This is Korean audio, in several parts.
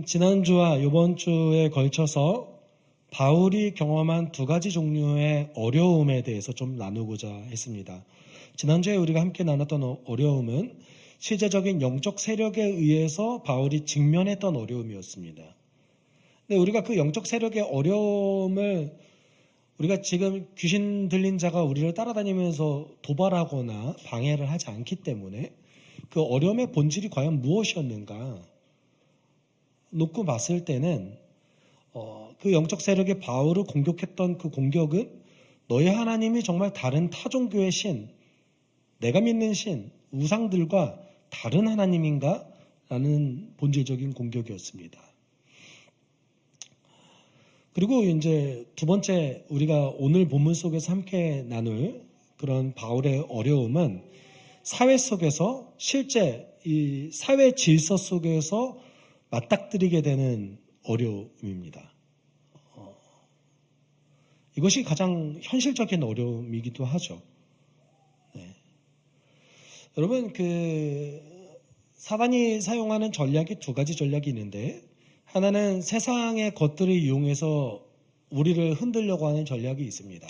지난주와 이번 주에 걸쳐서 바울이 경험한 두 가지 종류의 어려움에 대해서 좀 나누고자 했습니다. 지난주에 우리가 함께 나눴던 어려움은 실제적인 영적 세력에 의해서 바울이 직면했던 어려움이었습니다. 근데 우리가 그 영적 세력의 어려움을 우리가 지금 귀신 들린 자가 우리를 따라다니면서 도발하거나 방해를 하지 않기 때문에 그 어려움의 본질이 과연 무엇이었는가 놓고 봤을 때는 그 영적 세력의 바울을 공격했던 그 공격은 너희 하나님이 정말 다른 타종교의 신, 내가 믿는 신, 우상들과 다른 하나님인가? 라는 본질적인 공격이었습니다. 그리고 이제 두 번째 우리가 오늘 본문 속에서 함께 나눌 그런 바울의 어려움은 사회 속에서 실제 이 사회 질서 속에서 맞닥뜨리게 되는 어려움입니다. 이것이 가장 현실적인 어려움이기도 하죠. 네. 여러분, 사단이 사용하는 전략이 두 가지 전략이 있는데, 하나는 세상의 것들을 이용해서 우리를 흔들려고 하는 전략이 있습니다.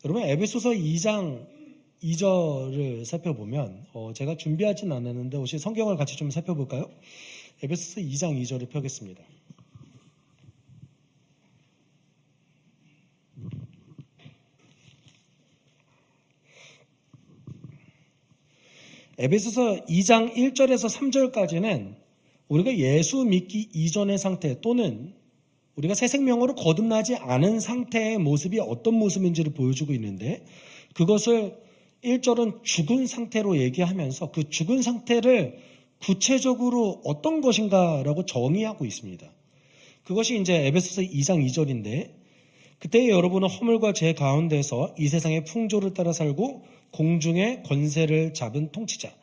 여러분, 에베소서 2장 2절을 살펴보면, 제가 준비하진 않았는데 혹시 성경을 같이 좀 살펴볼까요? 에베소서 2장 2절을 펴겠습니다. 에베소서 2장 1절에서 3절까지는 우리가 예수 믿기 이전의 상태 또는 우리가 새 생명으로 거듭나지 않은 상태의 모습이 어떤 모습인지를 보여주고 있는데, 그것을 1절은 죽은 상태로 얘기하면서 그 죽은 상태를 구체적으로 어떤 것인가라고 정의하고 있습니다. 그것이 이제 에베소서 2장 2절인데, 그때 여러분은 허물과 죄 가운데서 이 세상의 풍조를 따라 살고 공중의 권세를 잡은 통치자,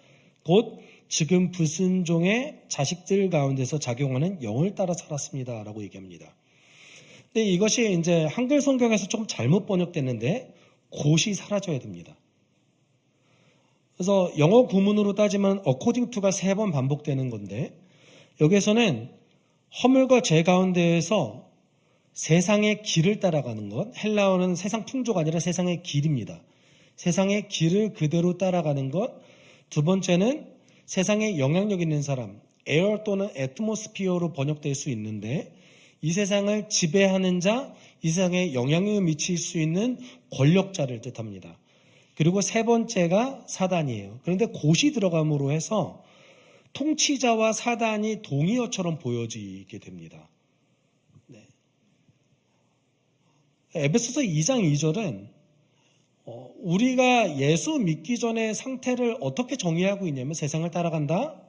곧 지금 불순종의 자식들 가운데서 작용하는 영을 따라 살았습니다. 라고 얘기합니다. 근데 이것이 이제 한글 성경에서 좀 잘못 번역됐는데 곧이 사라져야 됩니다. 그래서 영어 구문으로 따지면 according to가 3번 반복되는 건데, 여기에서는 허물과 죄 가운데에서 세상의 길을 따라가는 것, 헬라어는 세상 풍조가 아니라 세상의 길입니다. 세상의 길을 그대로 따라가는 것. 두 번째는 세상에 영향력 있는 사람, 에어 또는 애트모스피어로 번역될 수 있는데, 이 세상을 지배하는 자, 이 세상에 영향력을 미칠 수 있는 권력자를 뜻합니다. 그리고 세 번째가 사단이에요. 그런데 곧이 들어감으로 해서 통치자와 사단이 동의어처럼 보여지게 됩니다. 네. 에베소서 2장 2절은 우리가 예수 믿기 전의 상태를 어떻게 정의하고 있냐면 세상을 따라간다,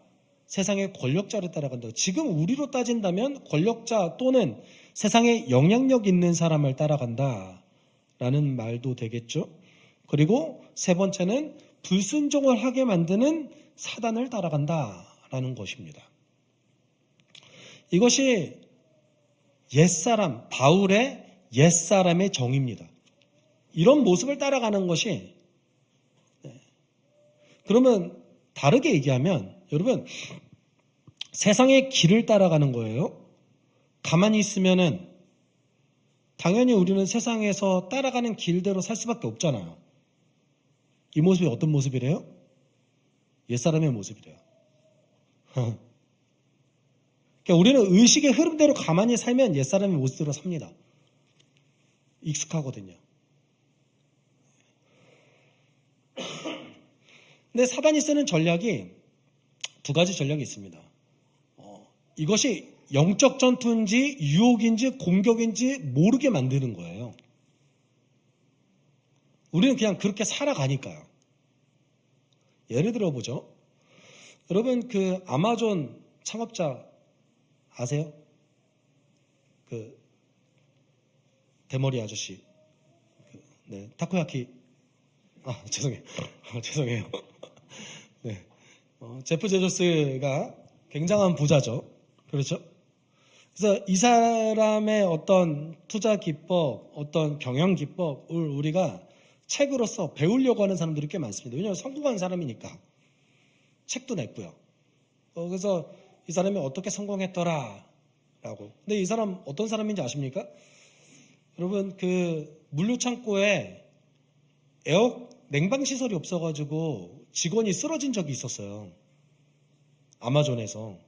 세상의 권력자를 따라간다. 지금 우리로 따진다면 권력자 또는 세상에 영향력 있는 사람을 따라간다 라는 말도 되겠죠. 그리고 세 번째는 불순종을 하게 만드는 사단을 따라간다라는 것입니다. 이것이 옛사람, 바울의 옛사람의 정의입니다. 이런 모습을 따라가는 것이, 그러면 다르게 얘기하면 여러분, 세상의 길을 따라가는 거예요. 가만히 있으면은 당연히 우리는 세상에서 따라가는 길대로 살 수밖에 없잖아요. 이 모습이 어떤 모습이래요? 옛사람의 모습이래요. 그러니까 우리는 의식의 흐름대로 가만히 살면 옛사람의 모습대로 삽니다. 익숙하거든요. 근데 사단이 쓰는 전략이 두 가지 전략이 있습니다. 이것이 영적 전투인지 유혹인지 공격인지 모르게 만드는 거예요. 우리는 그냥 그렇게 살아가니까요. 예를 들어 보죠. 여러분, 그 아마존 창업자 아세요? 그 대머리 아저씨. 네, 타코야키. 죄송해요. 죄송해요. 네. 제프 제조스가 굉장한 부자죠. 그렇죠? 그래서 이 사람의 어떤 투자 기법, 어떤 경영 기법을 우리가 책으로서 배우려고 하는 사람들이 꽤 많습니다. 왜냐하면 성공한 사람이니까 책도 냈고요. 그래서 이 사람이 어떻게 성공했더라 라고. 근데 이 사람 어떤 사람인지 아십니까? 여러분, 그 물류창고에 냉방 시설이 없어가지고 직원이 쓰러진 적이 있었어요. 아마존에서.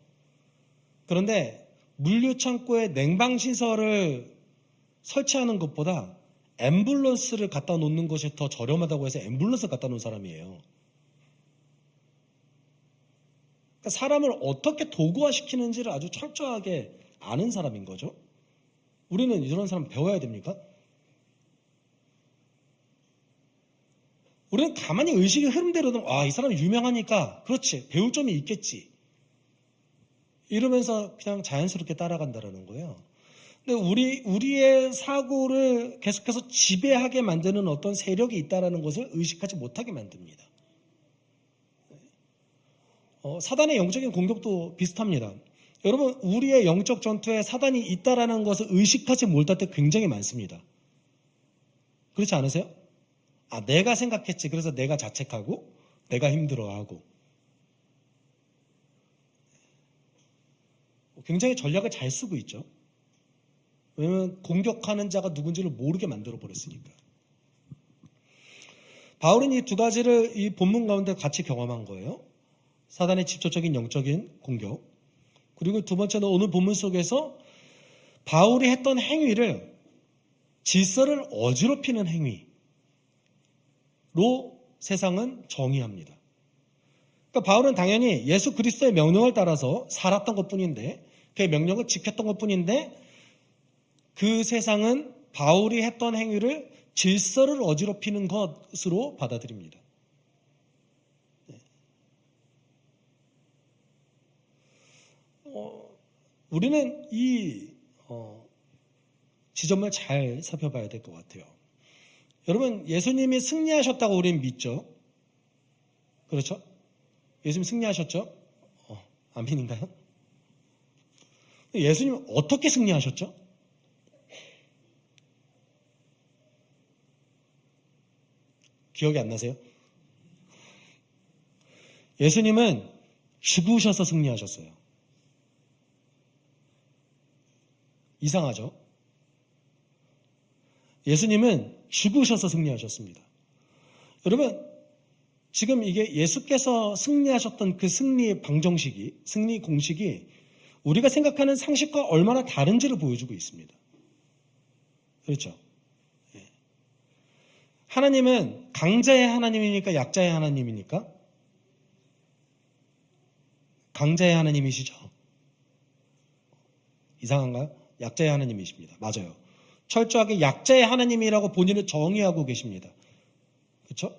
그런데 물류창고에 냉방 시설을 설치하는 것보다 앰뷸런스를 갖다 놓는 것이 더 저렴하다고 해서 앰뷸런스 갖다 놓은 사람이에요. 그러니까 사람을 어떻게 도구화시키는지를 아주 철저하게 아는 사람인 거죠. 우리는 이런 사람 배워야 됩니까? 우리는 가만히 의식의 흐름대로는 이 사람 유명하니까 그렇지, 배울 점이 있겠지, 이러면서 그냥 자연스럽게 따라간다라는 거예요. 근데 우리의 사고를 계속해서 지배하게 만드는 어떤 세력이 있다라는 것을 의식하지 못하게 만듭니다. 사단의 영적인 공격도 비슷합니다. 여러분, 우리의 영적 전투에 사단이 있다라는 것을 의식하지 못할 때 굉장히 많습니다. 그렇지 않으세요? 내가 생각했지, 그래서 내가 자책하고 내가 힘들어하고. 굉장히 전략을 잘 쓰고 있죠. 왜냐하면 공격하는 자가 누군지를 모르게 만들어 버렸으니까. 바울은 이 두 가지를 이 본문 가운데 같이 경험한 거예요. 사단의 직접적인 영적인 공격, 그리고 두 번째는 오늘 본문 속에서 바울이 했던 행위를 질서를 어지럽히는 행위로 세상은 정의합니다. 그러니까 바울은 당연히 예수 그리스도의 명령을 따라서 살았던 것뿐인데, 그의 명령을 지켰던 것뿐인데, 그 세상은 바울이 했던 행위를 질서를 어지럽히는 것으로 받아들입니다. 우리는 이 지점을 잘 살펴봐야 될 것 같아요. 여러분, 예수님이 승리하셨다고 우리는 믿죠? 그렇죠? 예수님 승리하셨죠? 아멘인가요? 예수님 어떻게 승리하셨죠? 기억이 안 나세요? 예수님은 죽으셔서 승리하셨어요. 이상하죠? 예수님은 죽으셔서 승리하셨습니다. 여러분, 지금 이게 예수께서 승리하셨던 그 승리의 방정식이, 승리 공식이 우리가 생각하는 상식과 얼마나 다른지를 보여주고 있습니다. 그렇죠? 하나님은 강자의 하나님입니까? 약자의 하나님입니까? 강자의 하나님이시죠? 이상한가요? 약자의 하나님이십니다. 맞아요. 철저하게 약자의 하나님이라고 본인을 정의하고 계십니다. 그렇죠?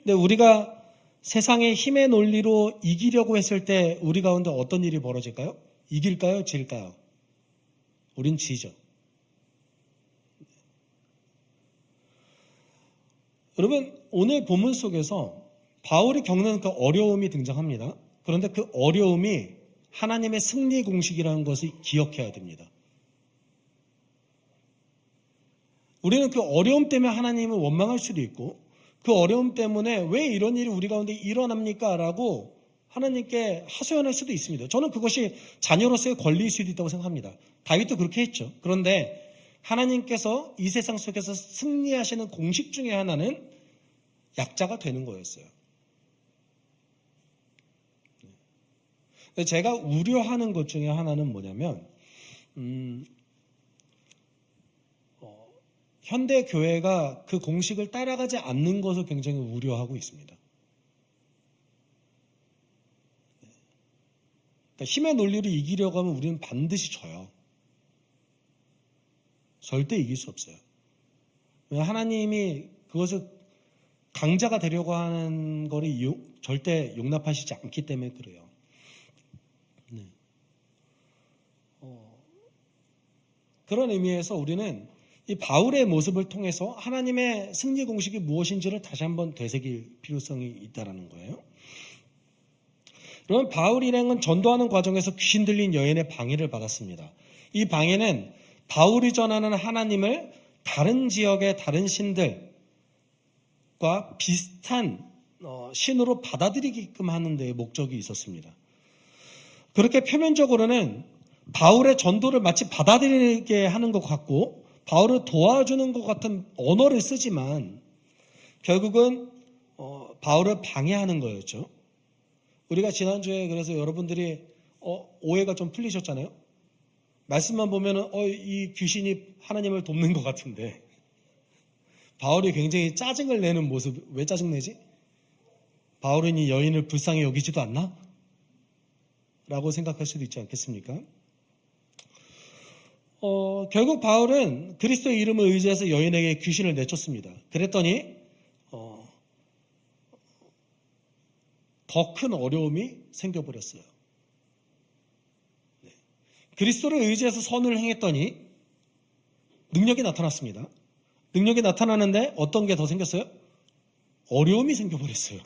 근데 우리가 세상의 힘의 논리로 이기려고 했을 때 우리 가운데 어떤 일이 벌어질까요? 이길까요? 질까요? 우린 지죠. 여러분, 오늘 본문 속에서 바울이 겪는 그 어려움이 등장합니다. 그런데 그 어려움이 하나님의 승리 공식이라는 것을 기억해야 됩니다. 우리는 그 어려움 때문에 하나님을 원망할 수도 있고, 그 어려움 때문에 왜 이런 일이 우리 가운데 일어납니까? 라고 하나님께 하소연할 수도 있습니다. 저는 그것이 자녀로서의 권리일 수도 있다고 생각합니다. 다윗도 그렇게 했죠. 그런데 하나님께서 이 세상 속에서 승리하시는 공식 중에 하나는 약자가 되는 거였어요. 제가 우려하는 것 중에 하나는 뭐냐면, 현대 교회가 그 공식을 따라가지 않는 것을 굉장히 우려하고 있습니다. 그러니까 힘의 논리를 이기려고 하면 우리는 반드시 져요. 절대 이길 수 없어요. 하나님이 그것을 강자가 되려고 하는 거를 절대 용납하시지 않기 때문에 그래요. 네. 그런 의미에서 우리는 이 바울의 모습을 통해서 하나님의 승리 공식이 무엇인지를 다시 한번 되새길 필요성이 있다는 거예요. 그러면 바울 일행은 전도하는 과정에서 귀신 들린 여인의 방해를 받았습니다. 이 방해는 바울이 전하는 하나님을 다른 지역의 다른 신들과 비슷한 신으로 받아들이게끔 하는 데 목적이 있었습니다. 그렇게 표면적으로는 바울의 전도를 마치 받아들이게 하는 것 같고 바울을 도와주는 것 같은 언어를 쓰지만 결국은 바울을 방해하는 거였죠. 우리가 지난주에 그래서 여러분들이 오해가 좀 풀리셨잖아요. 말씀만 보면은 이 귀신이 하나님을 돕는 것 같은데 바울이 굉장히 짜증을 내는 모습. 왜 짜증내지? 바울은 이 여인을 불쌍히 여기지도 않나? 라고 생각할 수도 있지 않겠습니까? 결국 바울은 그리스도의 이름을 의지해서 여인에게 귀신을 내쫓습니다. 그랬더니 더 큰 어려움이 생겨버렸어요. 네. 그리스도를 의지해서 선을 행했더니 능력이 나타났습니다. 능력이 나타나는데 어떤 게 더 생겼어요? 어려움이 생겨버렸어요.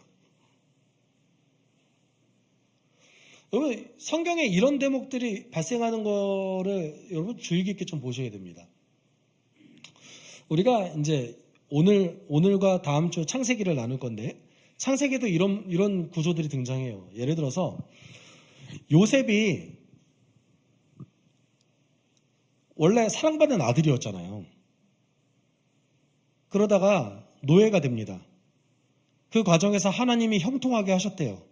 여러분, 성경에 이런 대목들이 발생하는 거를 여러분 주의 깊게 좀 보셔야 됩니다. 우리가 이제 오늘과 다음 주 창세기를 나눌 건데, 창세기도 이런 구조들이 등장해요. 예를 들어서, 요셉이 원래 사랑받는 아들이었잖아요. 그러다가 노예가 됩니다. 그 과정에서 하나님이 형통하게 하셨대요.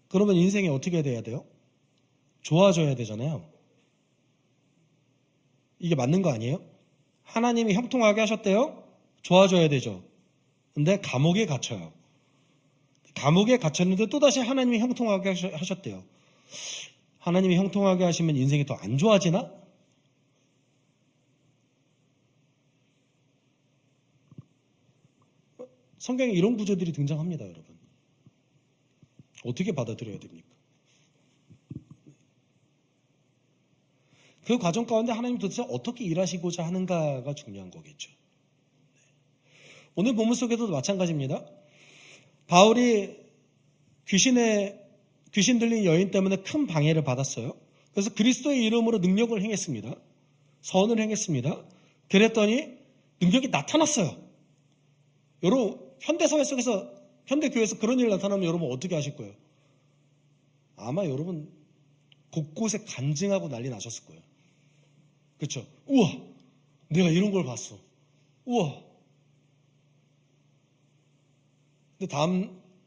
그러면 인생이 어떻게 돼야 돼요? 좋아져야 되잖아요. 이게 맞는 거 아니에요? 하나님이 형통하게 하셨대요? 좋아져야 되죠. 근데 감옥에 갇혀요. 감옥에 갇혔는데 또다시 하나님이 형통하게 하셨대요. 하나님이 형통하게 하시면 인생이 더 안 좋아지나? 성경에 이런 구조들이 등장합니다, 여러분. 어떻게 받아들여야 됩니까? 그 과정 가운데 하나님이 도대체 어떻게 일하시고자 하는가가 중요한 거겠죠. 오늘 본문 속에도 마찬가지입니다. 바울이 귀신 들린 여인 때문에 큰 방해를 받았어요. 그래서 그리스도의 이름으로 능력을 행했습니다. 선을 행했습니다. 그랬더니 능력이 나타났어요. 여러분, 현대사회 속에서, 현대교회에서 그런 일 나타나면 여러분 어떻게 하실 거예요? 아마 여러분 곳곳에 간증하고 난리 나셨을 거예요. 그렇죠? 우와, 내가 이런 걸 봤어. 우와. 근데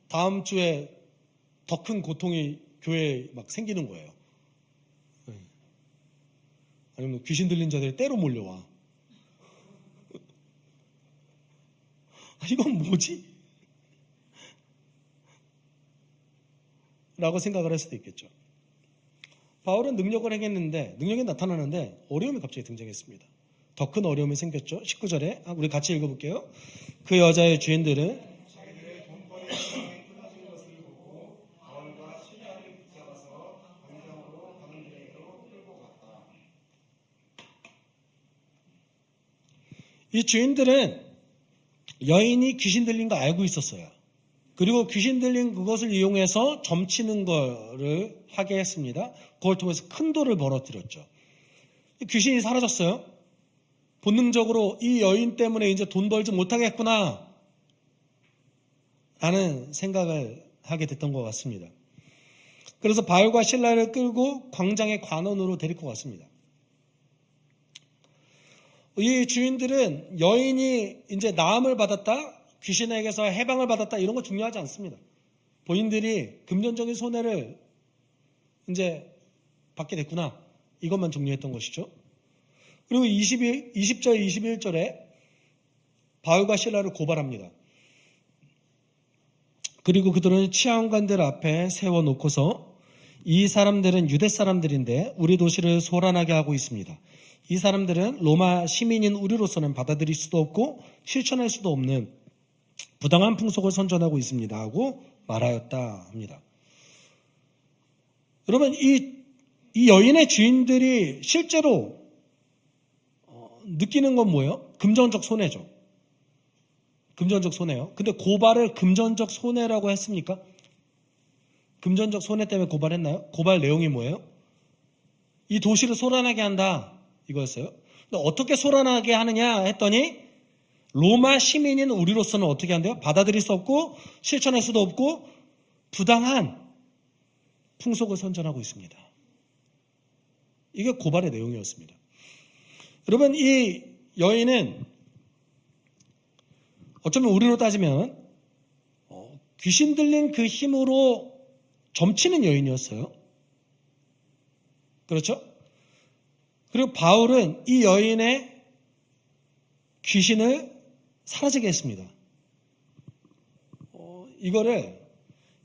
다음 주에 더 큰 고통이 교회에 막 생기는 거예요. 아니면 귀신 들린 자들이 때로 몰려와. 이건 뭐지? 라고 생각을 할 수도 있겠죠. 바울은 능력을 행했는데, 능력이 나타나는데 어려움이 갑자기 등장했습니다. 더 큰 어려움이 생겼죠. 19절에 우리 같이 읽어볼게요. 그 여자의 주인들은 이 주인들은 여인이 귀신 들린 거 알고 있었어요. 그리고 귀신 들린 그것을 이용해서 점치는 거를 하게 했습니다. 그걸 통해서 큰 돈을 벌어들였죠. 귀신이 사라졌어요. 본능적으로 이 여인 때문에 이제 돈 벌지 못하겠구나 라는 생각을 하게 됐던 것 같습니다. 그래서 바울과 실라를 끌고 광장의 관원으로 데리고 갔습니다. 이 주인들은 여인이 이제 나음을 받았다, 귀신에게서 해방을 받았다 이런 거 중요하지 않습니다. 본인들이 금전적인 손해를 이제 받게 됐구나 이것만 중요했던 것이죠. 그리고 20절 21절에 바울과 실라를 고발합니다. 그리고 그들은 치안관들 앞에 세워놓고서 이 사람들은 유대 사람들인데 우리 도시를 소란하게 하고 있습니다. 이 사람들은 로마 시민인 우리로서는 받아들일 수도 없고 실천할 수도 없는 부당한 풍속을 선전하고 있습니다 하고 말하였다 합니다. 여러분, 이 여인의 주인들이 실제로 느끼는 건 뭐예요? 금전적 손해죠. 금전적 손해요. 근데 고발을 금전적 손해라고 했습니까? 금전적 손해 때문에 고발했나요? 고발 내용이 뭐예요? 이 도시를 소란하게 한다 이거였어요. 근데 어떻게 소란하게 하느냐 했더니 로마 시민인 우리로서는 어떻게 한대요? 받아들일 수 없고 실천할 수도 없고 부당한 풍속을 선전하고 있습니다. 이게 고발의 내용이었습니다. 여러분, 이 여인은 어쩌면 우리로 따지면 귀신 들린 그 힘으로 점치는 여인이었어요. 그렇죠? 그리고 바울은 이 여인의 귀신을 사라지게 했습니다. 이거를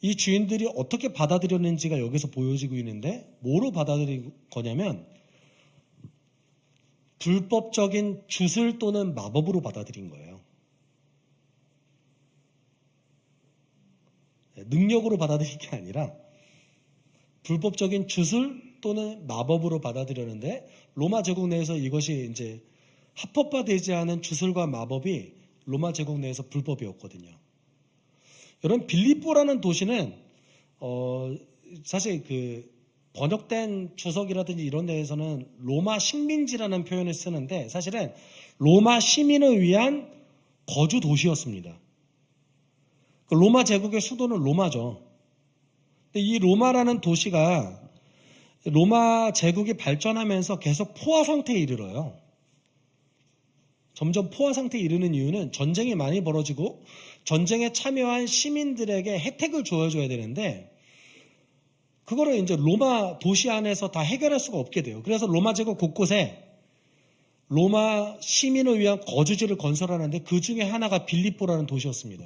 이 주인들이 어떻게 받아들였는지가 여기서 보여지고 있는데, 뭐로 받아들인 거냐면 불법적인 주술 또는 마법으로 받아들인 거예요. 능력으로 받아들인 게 아니라 불법적인 주술 또는 마법으로 받아들였는데, 로마 제국 내에서 이것이 이제 합법화되지 않은 주술과 마법이 로마 제국 내에서 불법이었거든요. 여러분, 빌립보라는 도시는 사실 그 번역된 주석이라든지 이런 데에서는 로마 식민지라는 표현을 쓰는데, 사실은 로마 시민을 위한 거주 도시였습니다. 로마 제국의 수도는 로마죠. 근데 이 로마라는 도시가 로마 제국이 발전하면서 계속 포화 상태에 이르러요. 점점 포화 상태에 이르는 이유는 전쟁이 많이 벌어지고 전쟁에 참여한 시민들에게 혜택을 주어줘야 되는데, 그거를 이제 로마 도시 안에서 다 해결할 수가 없게 돼요. 그래서 로마 제국 곳곳에 로마 시민을 위한 거주지를 건설하는데, 그 중에 하나가 빌립보라는 도시였습니다.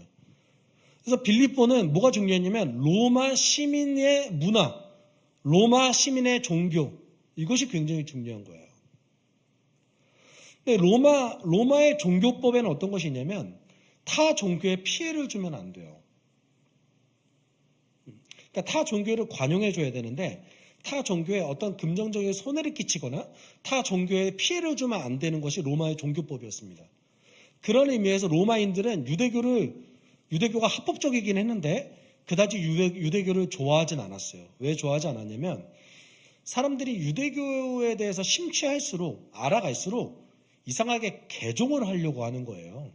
그래서 빌립보는 뭐가 중요했냐면 로마 시민의 문화, 로마 시민의 종교, 이것이 굉장히 중요한 거예요. 근데 로마의 종교법에는 어떤 것이 있냐면 타 종교에 피해를 주면 안 돼요. 그러니까 타 종교를 관용해 줘야 되는데, 타 종교에 어떤 금전적인 손해를 끼치거나 타 종교에 피해를 주면 안 되는 것이 로마의 종교법이었습니다. 그런 의미에서 로마인들은 유대교가 합법적이긴 했는데 그다지 유대교를 좋아하진 않았어요. 왜 좋아하지 않았냐면, 사람들이 유대교에 대해서 심취할수록, 알아갈수록 이상하게 개종을 하려고 하는 거예요.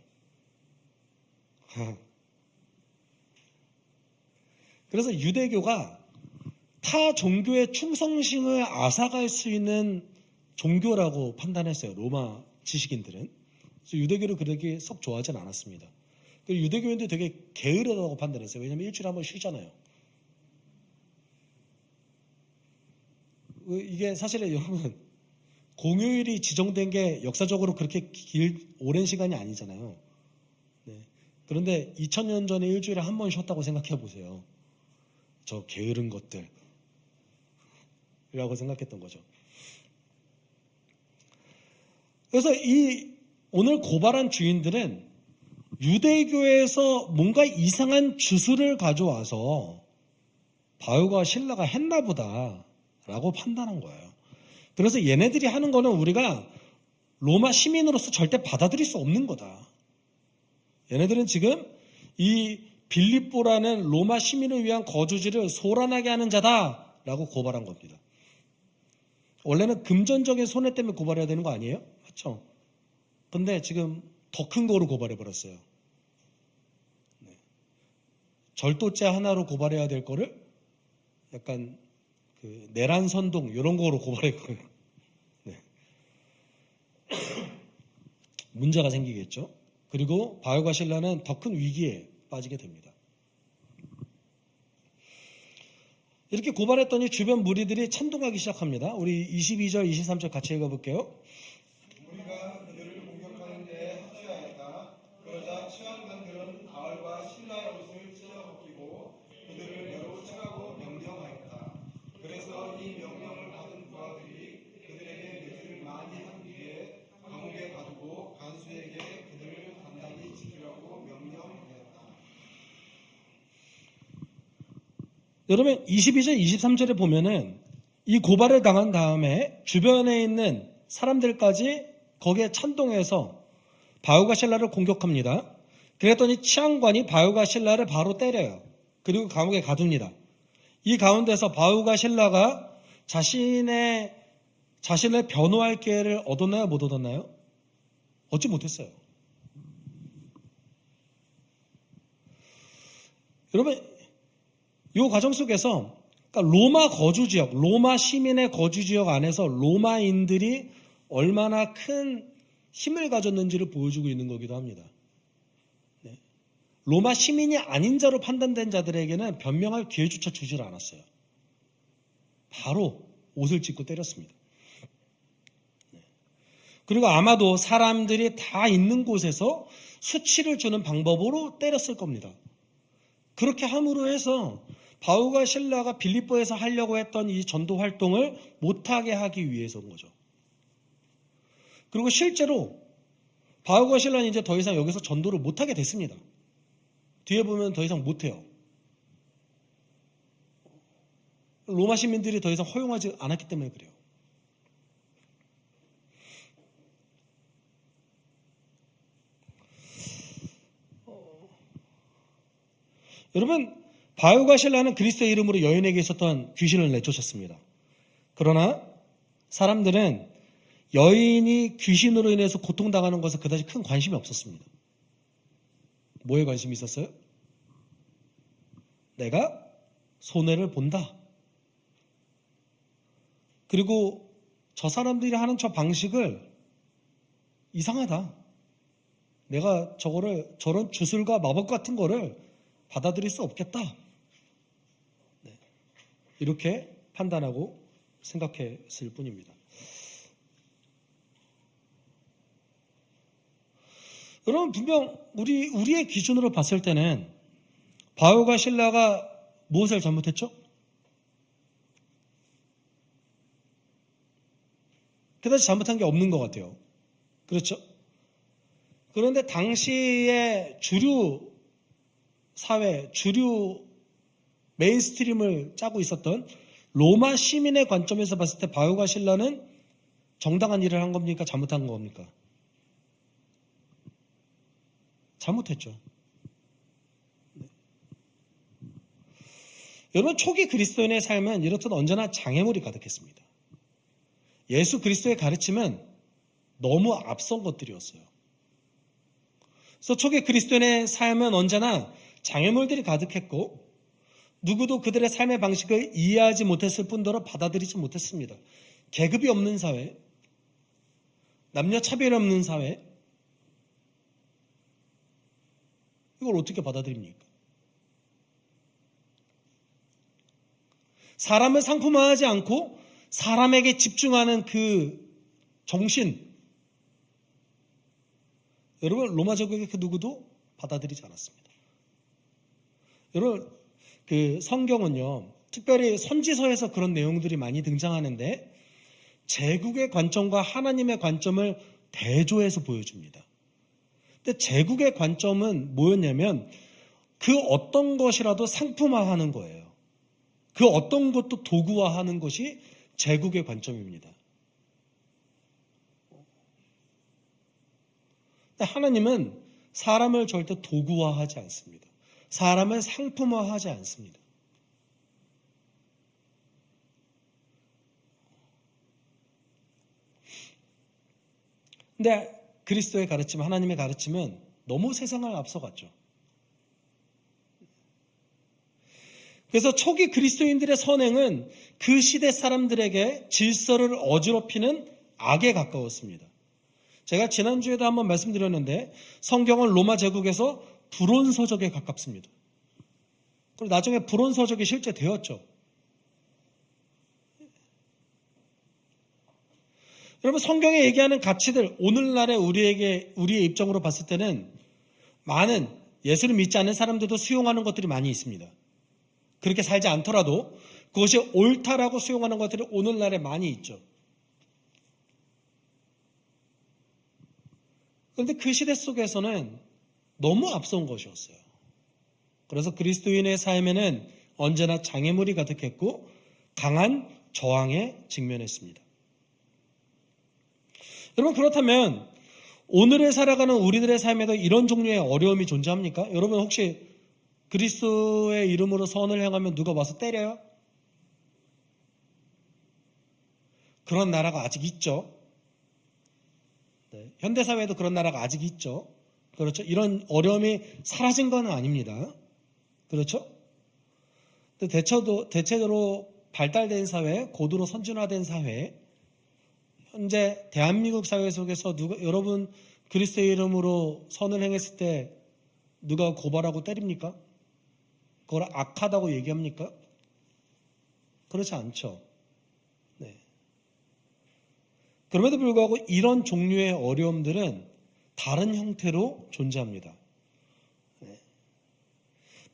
그래서 유대교가 타 종교의 충성심을 앗아갈 수 있는 종교라고 판단했어요, 로마 지식인들은. 그래서 유대교를 그렇게 썩 좋아하진 않았습니다. 유대교인들 되게 게으르다고 판단했어요. 왜냐하면 일주일에 한 번 쉬잖아요. 이게 사실은 여러분, 공휴일이 지정된 게 역사적으로 그렇게 오랜 시간이 아니잖아요. 네. 그런데 2000년 전에 일주일에 한 번 쉬었다고 생각해 보세요. 저 게으른 것들 이라고 생각했던 거죠. 그래서 이 오늘 고발한 주인들은 유대교에서 뭔가 이상한 주술을 가져와서 바울과 실라가 했나 보다라고 판단한 거예요. 그래서 얘네들이 하는 거는 우리가 로마 시민으로서 절대 받아들일 수 없는 거다. 얘네들은 지금 이 빌립보라는 로마 시민을 위한 거주지를 소란하게 하는 자다라고 고발한 겁니다. 원래는 금전적인 손해 때문에 고발해야 되는 거 아니에요? 그렇죠? 근데 지금 더 큰 거로 고발해버렸어요. 네. 절도죄 하나로 고발해야 될 거를 약간 그 내란 선동 이런 거로 고발했고요. 네. 문제가 생기겠죠. 그리고 바울과 실라는 더 큰 위기에 빠지게 됩니다. 이렇게 고발했더니 주변 무리들이 찬동하기 시작합니다. 우리 22절, 23절 같이 읽어볼게요. 우리가 그들을 공격하는데 합세하였다. 그러자 치안관들은 바울과 실라의 옷을 찢어 벗기고 그들을 매로 치라고 명령하였다. 그래서 이 명령을 받은 부하들이 그들에게 매질을 많이 한 뒤에 감옥에 가두고 간수에게 그들을 단단히 지키라고 명령하였다. 여러분 22절, 23절에 보면은 이 고발을 당한 다음에 주변에 있는 사람들까지 거기에 찬동해서 바울과 실라를 공격합니다. 그랬더니 치안관이 바울과 실라를 바로 때려요. 그리고 감옥에 가둡니다. 이 가운데서 바울과 실라가 자신을 변호할 기회를 얻었나요? 못 얻었나요? 얻지 못했어요. 여러분, 이 과정 속에서 그러니까 로마 거주 지역, 로마 시민의 거주 지역 안에서 로마인들이 얼마나 큰 힘을 가졌는지를 보여주고 있는 거기도 합니다. 네. 로마 시민이 아닌 자로 판단된 자들에게는 변명할 기회조차 주질 않았어요. 바로 옷을 찢고 때렸습니다. 네. 그리고 아마도 사람들이 다 있는 곳에서 수치를 주는 방법으로 때렸을 겁니다. 그렇게 함으로 해서 바울과 실라가 빌립보에서 하려고 했던 이 전도 활동을 못하게 하기 위해서인 거죠. 그리고 실제로 바울과 실라는 이제 더 이상 여기서 전도를 못하게 됐습니다. 뒤에 보면 더 이상 못해요. 로마 시민들이 더 이상 허용하지 않았기 때문에 그래요. 여러분, 바울과 실라는 그리스도의 이름으로 여인에게 있었던 귀신을 내쫓았습니다. 그러나 사람들은 여인이 귀신으로 인해서 고통당하는 것에 그다지 큰 관심이 없었습니다. 뭐에 관심이 있었어요? 내가 손해를 본다. 그리고 저 사람들이 하는 저 방식을 이상하다. 내가 저런 주술과 마법 같은 거를 받아들일 수 없겠다. 네. 이렇게 판단하고 생각했을 뿐입니다. 여러분, 분명 우리의 기준으로 봤을 때는 바울과 실라가 무엇을 잘못했죠? 그다지 잘못한 게 없는 것 같아요. 그렇죠? 그런데 당시의 주류 사회, 주류 메인스트림을 짜고 있었던 로마 시민의 관점에서 봤을 때 바울과 실라는 정당한 일을 한 겁니까? 잘못한 겁니까? 잘못했죠. 네. 여러분, 초기 그리스도인의 삶은 이렇듯 언제나 장애물이 가득했습니다. 예수 그리스도의 가르침은 너무 앞선 것들이었어요. 그래서 초기 그리스도인의 삶은 언제나 장애물들이 가득했고 누구도 그들의 삶의 방식을 이해하지 못했을 뿐더러 받아들이지 못했습니다. 계급이 없는 사회, 남녀 차별이 없는 사회, 이걸 어떻게 받아들입니까? 사람을 상품화하지 않고 사람에게 집중하는 그 정신, 여러분, 로마 제국의 그 누구도 받아들이지 않았습니다. 여러분, 그 성경은요, 특별히 선지서에서 그런 내용들이 많이 등장하는데 제국의 관점과 하나님의 관점을 대조해서 보여줍니다. 근데 제국의 관점은 뭐였냐면 그 어떤 것이라도 상품화하는 거예요. 그 어떤 것도 도구화하는 것이 제국의 관점입니다. 근데 하나님은 사람을 절대 도구화하지 않습니다. 사람을 상품화하지 않습니다. 근데 그리스도의 가르침, 하나님의 가르침은 너무 세상을 앞서갔죠. 그래서 초기 그리스도인들의 선행은 그 시대 사람들에게 질서를 어지럽히는 악에 가까웠습니다. 제가 지난주에도 한번 말씀드렸는데 성경은 로마 제국에서 불온서적에 가깝습니다. 그리고 나중에 불온서적이 실제 되었죠. 여러분, 성경에 얘기하는 가치들, 오늘날의 우리의 입장으로 봤을 때는 많은 예수를 믿지 않는 사람들도 수용하는 것들이 많이 있습니다. 그렇게 살지 않더라도 그것이 옳다라고 수용하는 것들이 오늘날에 많이 있죠. 그런데 그 시대 속에서는 너무 앞선 것이었어요. 그래서 그리스도인의 삶에는 언제나 장애물이 가득했고 강한 저항에 직면했습니다. 여러분, 그렇다면 오늘을 살아가는 우리들의 삶에도 이런 종류의 어려움이 존재합니까? 여러분, 혹시 그리스도의 이름으로 선을 행하면 누가 와서 때려요? 그런 나라가 아직 있죠. 네, 현대사회에도 그런 나라가 아직 있죠. 그렇죠? 이런 어려움이 사라진 건 아닙니다. 그렇죠? 대체로 발달된 사회, 고도로 선진화된 사회, 현재 대한민국 사회 속에서 여러분 그리스도의 이름으로 선을 행했을 때 누가 고발하고 때립니까? 그걸 악하다고 얘기합니까? 그렇지 않죠. 네. 그럼에도 불구하고 이런 종류의 어려움들은 다른 형태로 존재합니다. 네.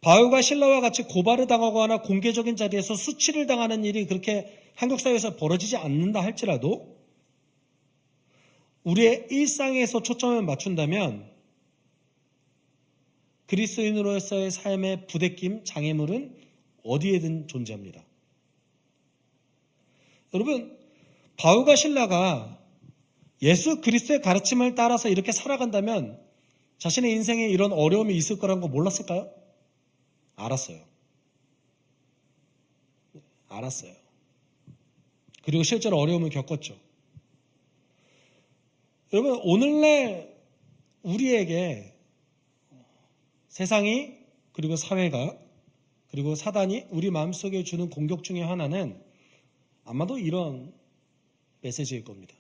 바울과 실라와 같이 고발을 당하거나 공개적인 자리에서 수치를 당하는 일이 그렇게 한국 사회에서 벌어지지 않는다 할지라도 우리의 일상에서 초점을 맞춘다면 그리스도인으로서의 삶의 부대낌, 장애물은 어디에든 존재합니다. 여러분, 바울과 실라가 예수 그리스도의 가르침을 따라서 이렇게 살아간다면 자신의 인생에 이런 어려움이 있을 거라는 거 몰랐을까요? 알았어요. 알았어요. 그리고 실제로 어려움을 겪었죠. 여러분, 오늘날 우리에게 세상이 그리고 사회가 그리고 사단이 우리 마음속에 주는 공격 중에 하나는 아마도 이런 메시지일 겁니다.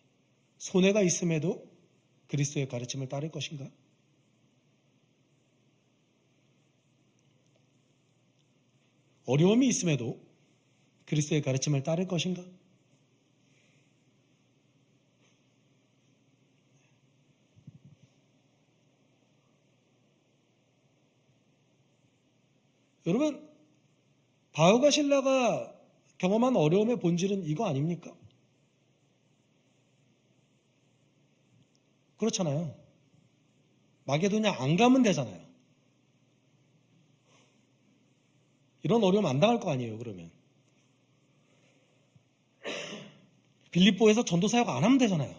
손해가 있음에도 그리스도의 가르침을 따를 것인가? 어려움이 있음에도 그리스도의 가르침을 따를 것인가? 여러분, 바울과 실라가 경험한 어려움의 본질은 이거 아닙니까? 그렇잖아요. 마게도냐 안 가면 되잖아요. 이런 어려움 안 당할 거 아니에요, 그러면. 빌립보에서 전도 사역 안 하면 되잖아요.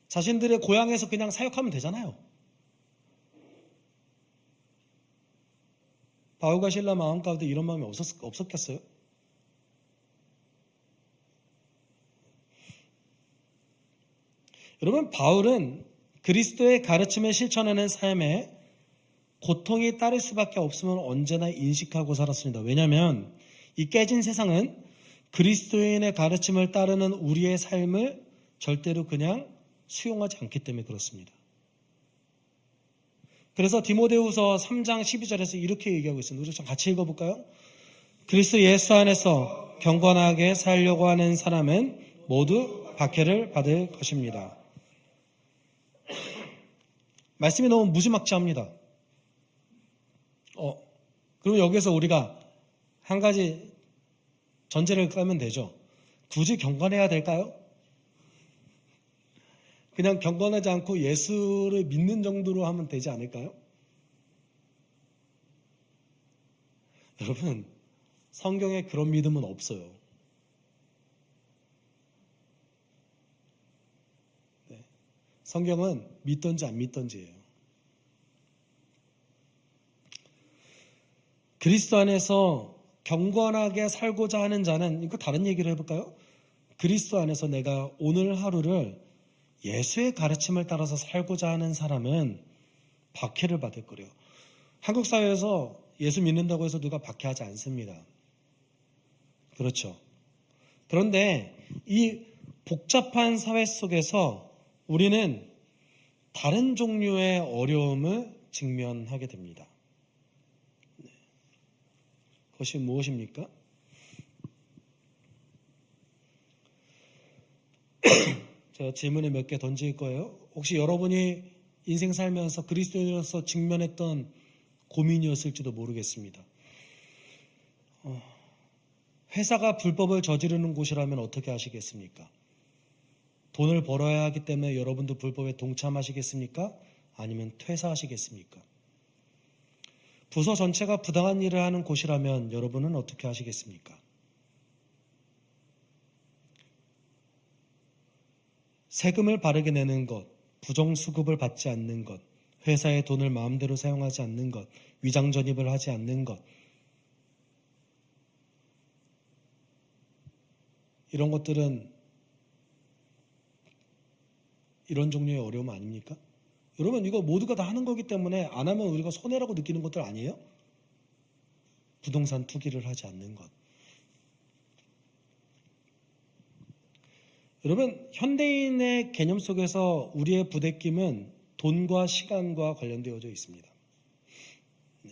자신들의 고향에서 그냥 사역하면 되잖아요. 바울과 실라 마음 가운데 이런 마음이 없었겠어요? 여러분, 바울은 그리스도의 가르침을 실천하는 삶에 고통이 따를 수밖에 없음을 언제나 인식하고 살았습니다. 왜냐하면 이 깨진 세상은 그리스도인의 가르침을 따르는 우리의 삶을 절대로 그냥 수용하지 않기 때문에 그렇습니다. 그래서 디모데후서 3장 12절에서 이렇게 얘기하고 있습니다. 우리 좀 같이 읽어볼까요? 그리스도 예수 안에서 경건하게 살려고 하는 사람은 모두 박해를 받을 것입니다. 말씀이 너무 무지막지합니다. 그럼 여기서 우리가 한 가지 전제를 깔면 되죠. 굳이 경건해야 될까요? 그냥 경건하지 않고 예수를 믿는 정도로 하면 되지 않을까요? 여러분, 성경에 그런 믿음은 없어요. 네. 성경은 믿던지 안 믿던지예요. 그리스도 안에서 경건하게 살고자 하는 자는, 이거 다른 얘기를 해볼까요? 그리스도 안에서 내가 오늘 하루를 예수의 가르침을 따라서 살고자 하는 사람은 박해를 받을 거래요. 한국 사회에서 예수 믿는다고 해서 누가 박해하지 않습니다. 그렇죠. 그런데 이 복잡한 사회 속에서 우리는 다른 종류의 어려움을 직면하게 됩니다. 그것이 무엇입니까? 제가 질문을 몇 개 던질 거예요. 혹시 여러분이 인생 살면서 그리스도인으로서 직면했던 고민이었을지도 모르겠습니다. 회사가 불법을 저지르는 곳이라면 어떻게 하시겠습니까? 돈을 벌어야 하기 때문에 여러분도 불법에 동참하시겠습니까? 아니면 퇴사하시겠습니까? 부서 전체가 부당한 일을 하는 곳이라면 여러분은 어떻게 하시겠습니까? 세금을 바르게 내는 것, 부정수급을 받지 않는 것, 회사의 돈을 마음대로 사용하지 않는 것, 위장전입을 하지 않는 것, 이런 것들은 이런 종류의 어려움 아닙니까? 여러분, 이거 모두가 다 하는 거기 때문에 안 하면 우리가 손해라고 느끼는 것들 아니에요? 부동산 투기를 하지 않는 것. 여러분, 현대인의 개념 속에서 우리의 부대낌은 돈과 시간과 관련되어져 있습니다. 네.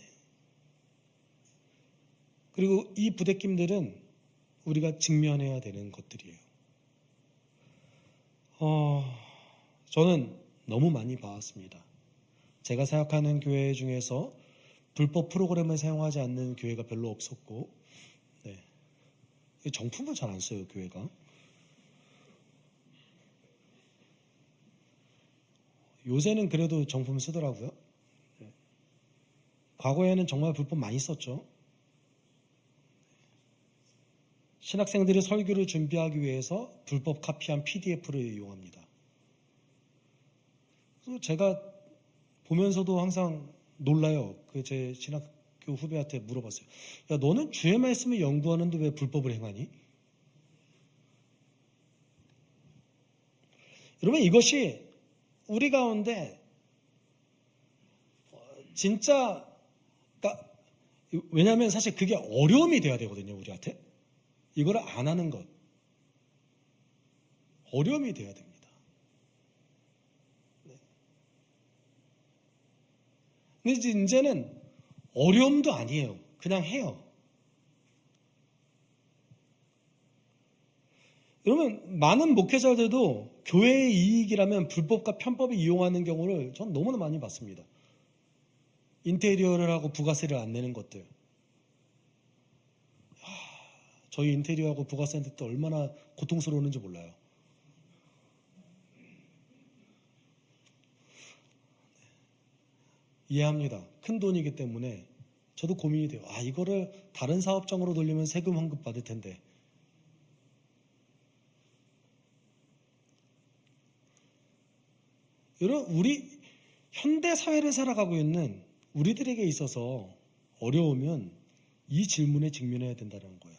그리고 이 부대낌들은 우리가 직면해야 되는 것들이에요. 저는 너무 많이 봐왔습니다. 제가 생각하는 교회 중에서 불법 프로그램을 사용하지 않는 교회가 별로 없었고, 네. 정품을 잘 안 써요, 교회가. 요새는 그래도 정품 쓰더라고요. 네. 과거에는 정말 불법 많이 썼죠. 신학생들이 설교를 준비하기 위해서 불법 카피한 PDF를 이용합니다. 그래서 제가 보면서도 항상 놀라요. 제 신학교 후배한테 물어봤어요. 야, 너는 주의 말씀을 연구하는데 왜 불법을 행하니? 여러분, 이것이 우리 가운데 진짜, 그러니까 왜냐하면 사실 그게 어려움이 돼야 되거든요, 우리한테. 이거를 안 하는 것. 어려움이 돼야 됩니다. 네. 근데 이제는 어려움도 아니에요. 그냥 해요. 여러분, 많은 목회자들도 교회의 이익이라면 불법과 편법을 이용하는 경우를 전 너무나 많이 봤습니다. 인테리어를 하고 부가세를 안 내는 것들. 저희 인테리어하고 부가세 낼 때 얼마나 고통스러웠는지 몰라요. 이해합니다. 큰 돈이기 때문에 저도 고민이 돼요. 이거를 다른 사업장으로 돌리면 세금 환급 받을 텐데. 여러분, 우리 현대 사회를 살아가고 있는 우리들에게 있어서 어려우면 이 질문에 직면해야 된다는 거예요.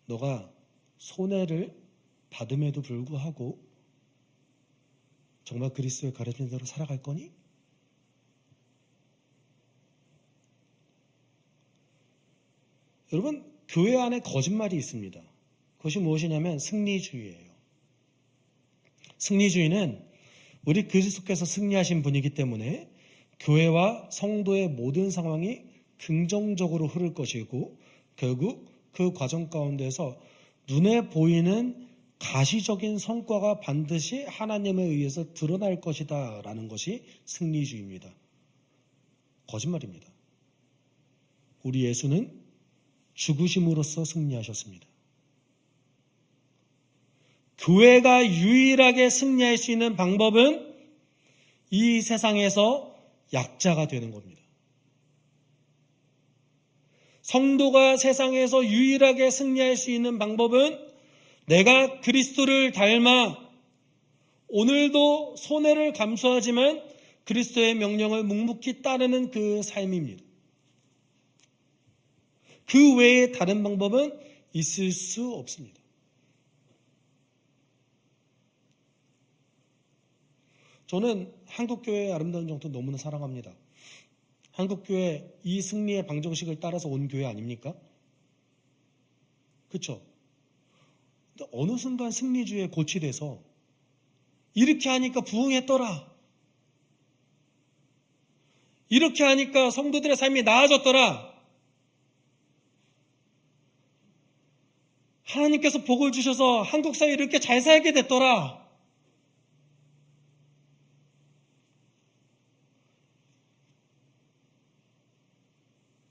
너가 손해를 받음에도 불구하고 정말 그리스도의 가르친 대로 살아갈 거니? 여러분, 교회 안에 거짓말이 있습니다. 그것이 무엇이냐면 승리주의예요. 승리주의는 우리 그리스도께서 승리하신 분이기 때문에 교회와 성도의 모든 상황이 긍정적으로 흐를 것이고 결국 그 과정 가운데서 눈에 보이는 가시적인 성과가 반드시 하나님에 의해서 드러날 것이다 라는 것이 승리주의입니다. 거짓말입니다. 우리 예수는 죽으심으로써 승리하셨습니다. 교회가 유일하게 승리할 수 있는 방법은 이 세상에서 약자가 되는 겁니다. 성도가 세상에서 유일하게 승리할 수 있는 방법은 내가 그리스도를 닮아 오늘도 손해를 감수하지만 그리스도의 명령을 묵묵히 따르는 그 삶입니다. 그 외에 다른 방법은 있을 수 없습니다. 저는 한국교회의 아름다운 정토 너무나 사랑합니다. 한국교회 이 승리의 방정식을 따라서 온 교회 아닙니까? 그렇죠? 어느 순간 승리주의에 고취돼서 이렇게 하니까 부흥했더라. 이렇게 하니까 성도들의 삶이 나아졌더라. 하나님께서 복을 주셔서 한국 사회에 이렇게 잘 살게 됐더라.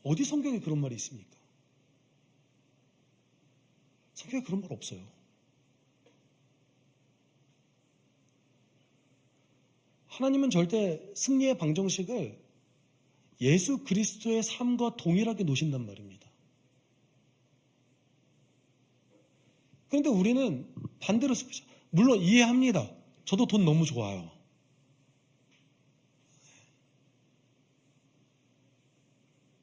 어디 성경에 그런 말이 있습니까? 성경에 그런 말 없어요. 하나님은 절대 승리의 방정식을 예수 그리스도의 삶과 동일하게 놓으신단 말입니다. 그런데 우리는 반대로 쓰죠. 물론 이해합니다. 저도 돈 너무 좋아요.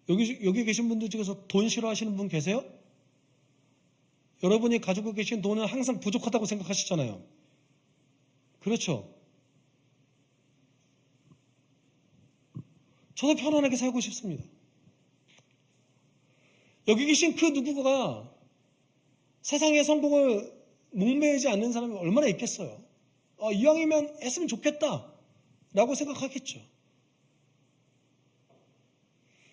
여기 계신 분들 중에서 돈 싫어하시는 분 계세요? 여러분이 가지고 계신 돈은 항상 부족하다고 생각하시잖아요. 그렇죠? 저도 편안하게 살고 싶습니다. 여기 계신 그 누구가 세상의 성공을 목매이지 않는 사람이 얼마나 있겠어요? 이왕이면 했으면 좋겠다 라고 생각하겠죠.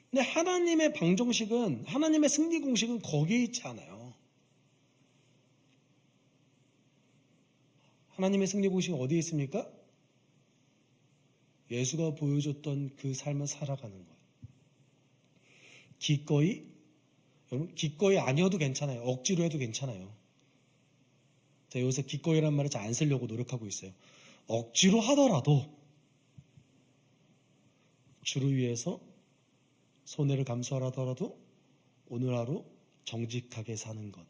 근데 하나님의 방정식은, 하나님의 승리 공식은 거기에 있지 않아요. 하나님의 승리 공식은 어디에 있습니까? 예수가 보여줬던 그 삶을 살아가는 거예요. 기꺼이, 여러분 기꺼이 아니어도 괜찮아요. 억지로 해도 괜찮아요. 제가 요새 기꺼이란 말을 잘 안 쓰려고 노력하고 있어요. 억지로 하더라도 주를 위해서 손해를 감수하더라도 오늘 하루 정직하게 사는 것.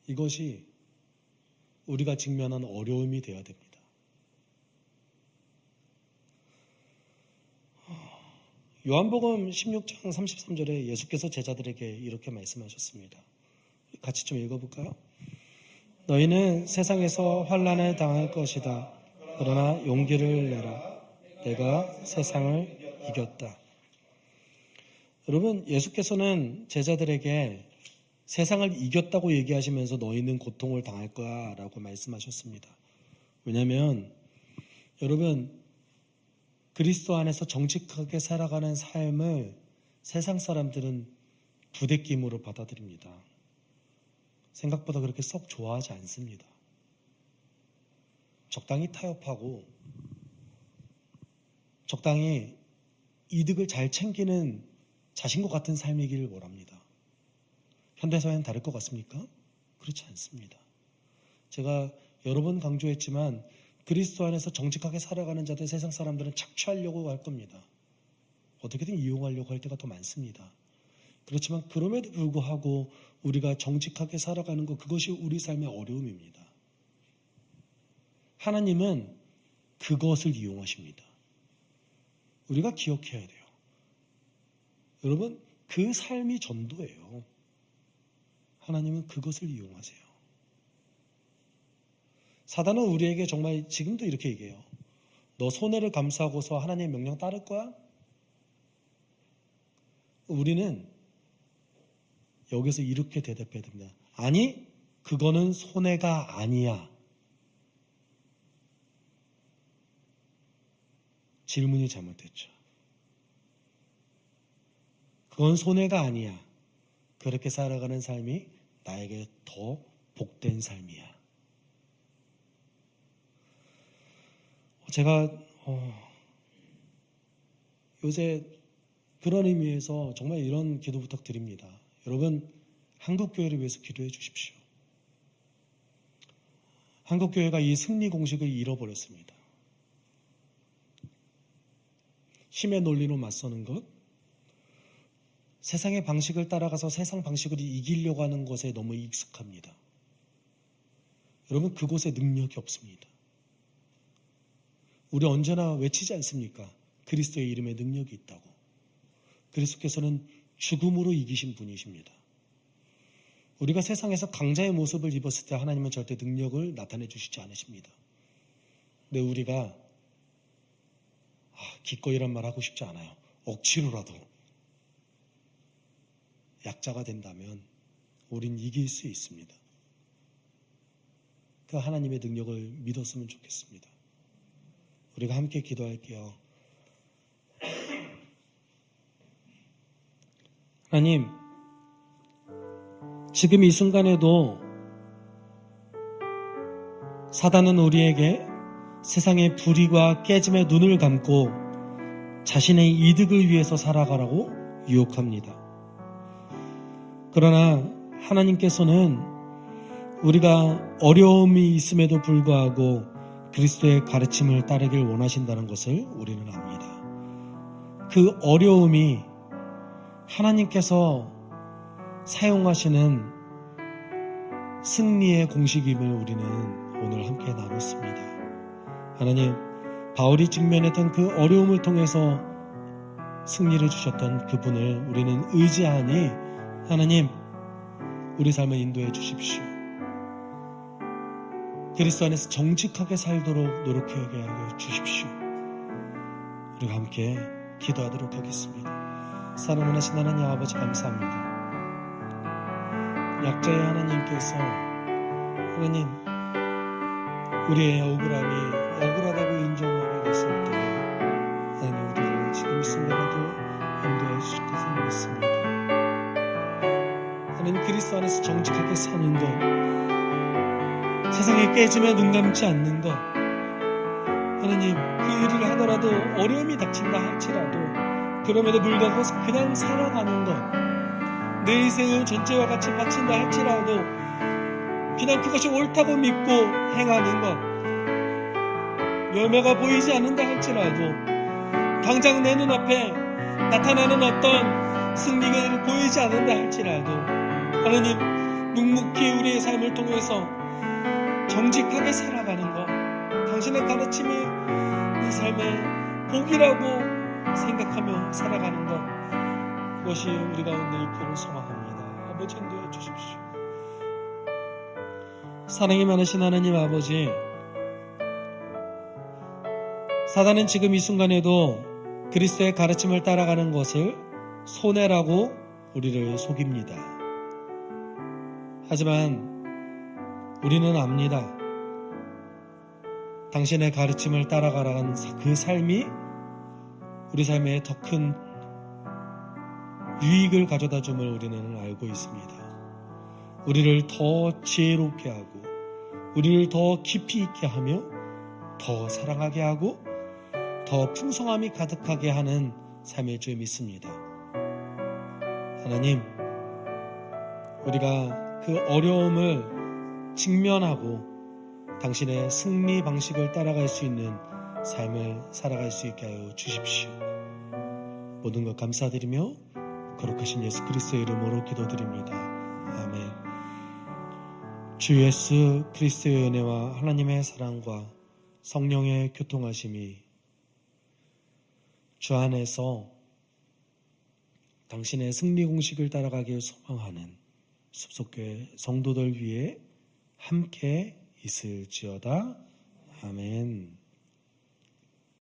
이것이 우리가 직면한 어려움이 되어야 됩니다. 요한복음 16장 33절에 예수께서 제자들에게 이렇게 말씀하셨습니다. 같이 좀 읽어볼까요? 너희는 세상에서 환난을 당할 것이다. 그러나 용기를 내라. 내가 세상을 이겼다. 여러분, 예수께서는 제자들에게 세상을 이겼다고 얘기하시면서 너희는 고통을 당할 거야 라고 말씀하셨습니다. 왜냐하면 여러분, 그리스도 안에서 정직하게 살아가는 삶을 세상 사람들은 부대낌으로 받아들입니다. 생각보다 그렇게 썩 좋아하지 않습니다. 적당히 타협하고 적당히 이득을 잘 챙기는 자신과 같은 삶이기를 원합니다. 현대사회는 다를 것 같습니까? 그렇지 않습니다. 제가 여러 번 강조했지만 그리스도 안에서 정직하게 살아가는 자들 세상 사람들은 착취하려고 할 겁니다. 어떻게든 이용하려고 할 때가 더 많습니다. 그렇지만 그럼에도 불구하고 우리가 정직하게 살아가는 것, 그것이 우리 삶의 어려움입니다. 하나님은 그것을 이용하십니다. 우리가 기억해야 돼요. 여러분, 그 삶이 전도예요. 하나님은 그것을 이용하세요. 사단은 우리에게 정말 지금도 이렇게 얘기해요. 너 손해를 감수하고서 하나님의 명령 따를 거야? 우리는 여기서 이렇게 대답해야 됩니다. 아니, 그거는 손해가 아니야. 질문이 잘못됐죠. 그건 손해가 아니야. 그렇게 살아가는 삶이 나에게 더 복된 삶이야. 제가 요새 그런 의미에서 정말 이런 기도 부탁드립니다. 여러분, 한국교회를 위해서 기도해 주십시오. 한국교회가 이 승리 공식을 잃어버렸습니다. 힘의 논리로 맞서는 것, 세상의 방식을 따라가서 세상 방식을 이기려고 하는 것에 너무 익숙합니다. 여러분, 그곳에 능력이 없습니다. 우리 언제나 외치지 않습니까? 그리스도의 이름에 능력이 있다고. 그리스도께서는 죽음으로 이기신 분이십니다. 우리가 세상에서 강자의 모습을 입었을 때 하나님은 절대 능력을 나타내 주시지 않으십니다. 근데 우리가 기꺼이란 말 하고 싶지 않아요. 억지로라도 약자가 된다면 우린 이길 수 있습니다. 그 하나님의 능력을 믿었으면 좋겠습니다. 우리가 함께 기도할게요. 하나님, 지금 이 순간에도 사단은 우리에게 세상의 불의와 깨짐에 눈을 감고 자신의 이득을 위해서 살아가라고 유혹합니다. 그러나 하나님께서는 우리가 어려움이 있음에도 불구하고 그리스도의 가르침을 따르길 원하신다는 것을 우리는 압니다. 그 어려움이 하나님께서 사용하시는 승리의 공식임을 우리는 오늘 함께 나눴습니다. 하나님, 바울이 직면했던 그 어려움을 통해서 승리를 주셨던 그분을 우리는 의지하니 하나님, 우리 삶을 인도해 주십시오. 그리스도 안에서 정직하게 살도록 노력하게 하여 주십시오. 우리가 함께 기도하도록 하겠습니다. 사랑하신 하나님 아버지 감사합니다. 약자의 하나님께서 하나님 우리의 억울하다고 인정하게 됐을 때 하나님 우리를 지금 이 순간에도 인도해 주실 것을 믿습니다. 하나님 그리스도 안에서 정직하게 사는 것, 세상에 깨지며 눈 감지 않는 것, 하나님 그 일을 하더라도 어려움이 닥친다 할지라도 그럼에도 불구하고 그냥 살아가는 것, 내 인생은 전체와 같이 바친다 할지라도 그냥 그것이 옳다고 믿고 행하는 것, 열매가 보이지 않는다 할지라도 당장 내 눈앞에 나타나는 어떤 승리가 보이지 않는다 할지라도 하나님 묵묵히 우리의 삶을 통해서 정직하게 살아가는 것, 당신의 가르침이 이 삶의 복이라고 생각하며 살아가는 것, 그것이 우리 가운데 있기를 소망합니다. 아버지 인도해 주십시오. 사랑이 많으신 하나님 아버지, 사단은 지금 이 순간에도 그리스도의 가르침을 따라가는 것을 손해라고 우리를 속입니다. 하지만 우리는 압니다. 당신의 가르침을 따라가라는 그 삶이 우리 삶에 더 큰 유익을 가져다 줌을 우리는 알고 있습니다. 우리를 더 지혜롭게 하고 우리를 더 깊이 있게 하며 더 사랑하게 하고 더 풍성함이 가득하게 하는 삶일 줄 믿습니다. 하나님, 우리가 그 어려움을 직면하고 당신의 승리 방식을 따라갈 수 있는 삶을 살아갈 수 있게 하여 주십시오. 모든 것 감사드리며 거룩하신 예수 그리스도의 이름으로 기도드립니다. 아멘. 주 예수 그리스도의 은혜와 하나님의 사랑과 성령의 교통하심이 주 안에서 당신의 승리 공식을 따라가길 소망하는 숲속교회 성도들 위해 함께 있을지어다. 아멘.